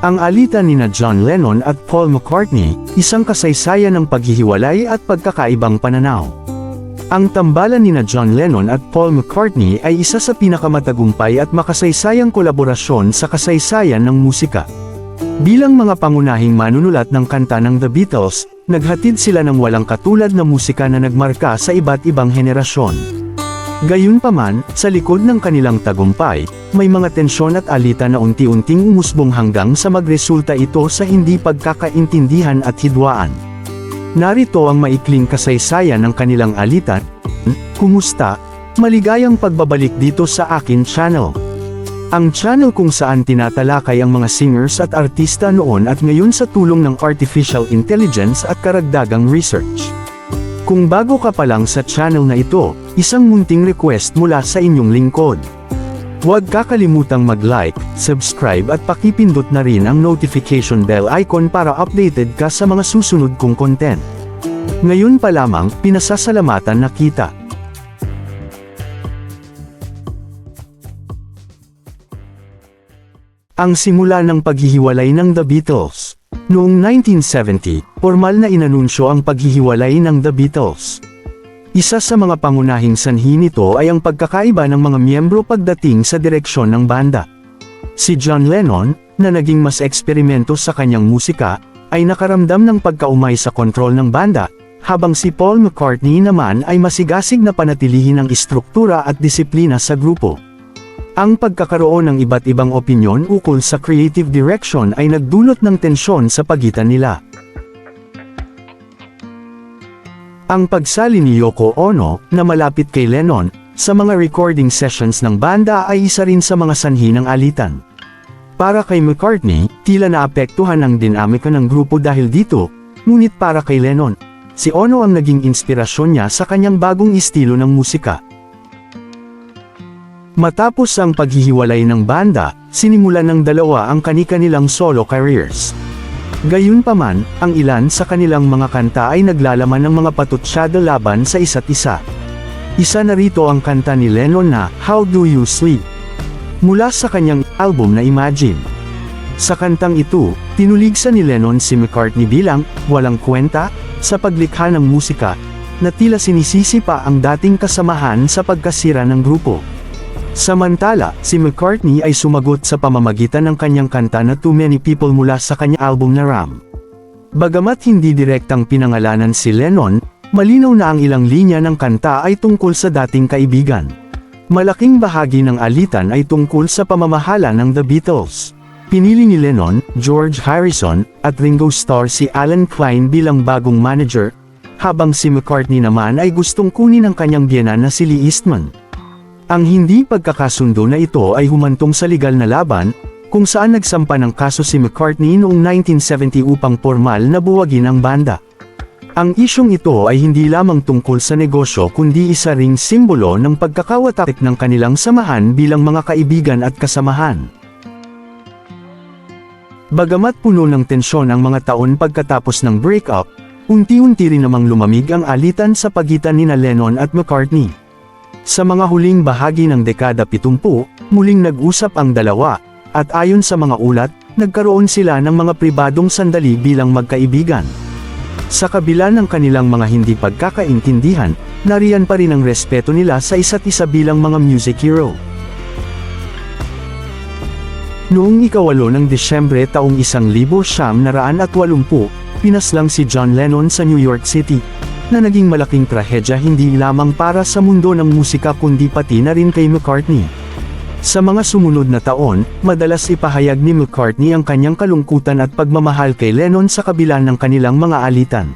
Ang alitan nina John Lennon at Paul McCartney, isang kasaysayan ng paghihiwalay at pagkakaibang pananaw. Ang tambalan nina John Lennon at Paul McCartney ay isa sa pinakamatagumpay at makasaysayang kolaborasyon sa kasaysayan ng musika. Bilang mga pangunahing manunulat ng kanta ng The Beatles, naghatid sila ng walang katulad na musika na nagmarka sa iba't ibang henerasyon. Gayunpaman, sa likod ng kanilang tagumpay, may mga tensyon at alitan na unti-unting umusbong hanggang sa magresulta ito sa hindi pagkakaintindihan at hidwaan. Narito ang maikling kasaysayan ng kanilang alitan. Kumusta? Maligayang pagbabalik dito sa akin channel. Ang channel kung saan tinatalakay ang mga singers at artista noon at ngayon sa tulong ng artificial intelligence at karagdagang research. Kung bago ka pa lang sa channel na ito, isang munting request mula sa inyong lingkod. Huwag kakalimutang mag-like, subscribe at pakipindot na rin ang notification bell icon para updated ka sa mga susunod kong content. Ngayon pa lamang, pinasasalamatan na kita. Ang simula ng paghihiwalay ng The Beatles. Noong 1970, formal na inanunsyo ang paghihiwalay ng The Beatles. Isa sa mga pangunahing sanhi nito ay ang pagkakaiba ng mga miyembro pagdating sa direksyon ng banda. Si John Lennon, na naging mas eksperimento sa kanyang musika, ay nakaramdam ng pagkaumay sa kontrol ng banda, habang si Paul McCartney naman ay masigasig na panatilihin ang istruktura at disiplina sa grupo. Ang pagkakaroon ng iba't ibang opinyon ukol sa creative direction ay nagdulot ng tensyon sa pagitan nila. Ang pagsali ni Yoko Ono, na malapit kay Lennon, sa mga recording sessions ng banda ay isa rin sa mga sanhi ng alitan. Para kay McCartney, tila naapektuhan ang dinamika ng grupo dahil dito, ngunit para kay Lennon, si Ono ang naging inspirasyon niya sa kanyang bagong estilo ng musika. Matapos ang paghihiwalay ng banda, sinimulan ng dalawa ang kani-kanilang solo careers. Gayunpaman, ang ilan sa kanilang mga kanta ay naglalaman ng mga patutsyado laban sa isa't isa. Isa na rito ang kanta ni Lennon na How Do You Sleep? Mula sa kanyang album na Imagine. Sa kantang ito, tinuligsa ni Lennon si McCartney bilang walang kwenta sa paglikha ng musika, na tila sinisisi pa ang dating kasamahan sa pagkasira ng grupo. Samantala, si McCartney ay sumagot sa pamamagitan ng kanyang kanta na Too Many People mula sa kanyang album na Ram. Bagamat hindi direktang pinangalanan si Lennon, malinaw na ang ilang linya ng kanta ay tungkol sa dating kaibigan. Malaking bahagi ng alitan ay tungkol sa pamamahala ng The Beatles. Pinili ni Lennon, George Harrison, at Ringo Starr si Alan Klein bilang bagong manager, habang si McCartney naman ay gustong kunin ang kanyang biyenan na si Lee Eastman. Ang hindi pagkakasundo na ito ay humantong sa legal na laban, kung saan nagsampa ng kaso si McCartney noong 1970 upang formal na buwagin ang banda. Ang isyong ito ay hindi lamang tungkol sa negosyo kundi isa ring simbolo ng pagkakawatak ng kanilang samahan bilang mga kaibigan at kasamahan. Bagamat puno ng tensyon ang mga taon pagkatapos ng breakup, unti-unti rin namang lumamig ang alitan sa pagitan nina Lennon at McCartney. Sa mga huling bahagi ng dekada 70, muling nag-usap ang dalawa, at ayon sa mga ulat, nagkaroon sila ng mga pribadong sandali bilang magkaibigan. Sa kabila ng kanilang mga hindi pagkakaintindihan, nariyan pa rin ang respeto nila sa isa't isa bilang mga music hero. Noong 8 ng Disyembre taong 1980, pinaslang si John Lennon sa New York City, na naging malaking trahedya hindi lamang para sa mundo ng musika kundi pati na rin kay McCartney. Sa mga sumunod na taon, madalas ipahayag ni McCartney ang kanyang kalungkutan at pagmamahal kay Lennon sa kabila ng kanilang mga alitan.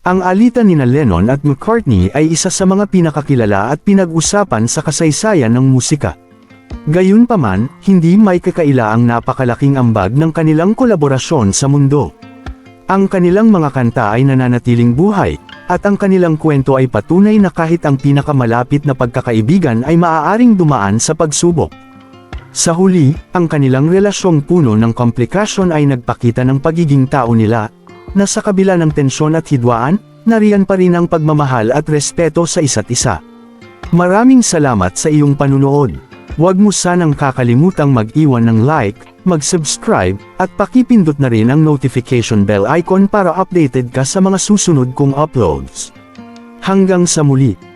Ang alitan nina Lennon at McCartney ay isa sa mga pinakakilala at pinag-usapan sa kasaysayan ng musika. Gayunpaman, hindi may kakaila ang napakalaking ambag ng kanilang kolaborasyon sa mundo. Ang kanilang mga kanta ay nananatiling buhay, at ang kanilang kwento ay patunay na kahit ang pinakamalapit na pagkakaibigan ay maaaring dumaan sa pagsubok. Sa huli, ang kanilang relasyong puno ng komplikasyon ay nagpakita ng pagiging tao nila, na sa kabila ng tensyon at hidwaan, nariyan pa rin ang pagmamahal at respeto sa isa't isa. Maraming salamat sa iyong panunood. Huwag mo sanang kakalimutang mag-iwan ng like, mag-subscribe, at pakipindot na rin ang notification bell icon para updated ka sa mga susunod kong uploads. Hanggang sa muli!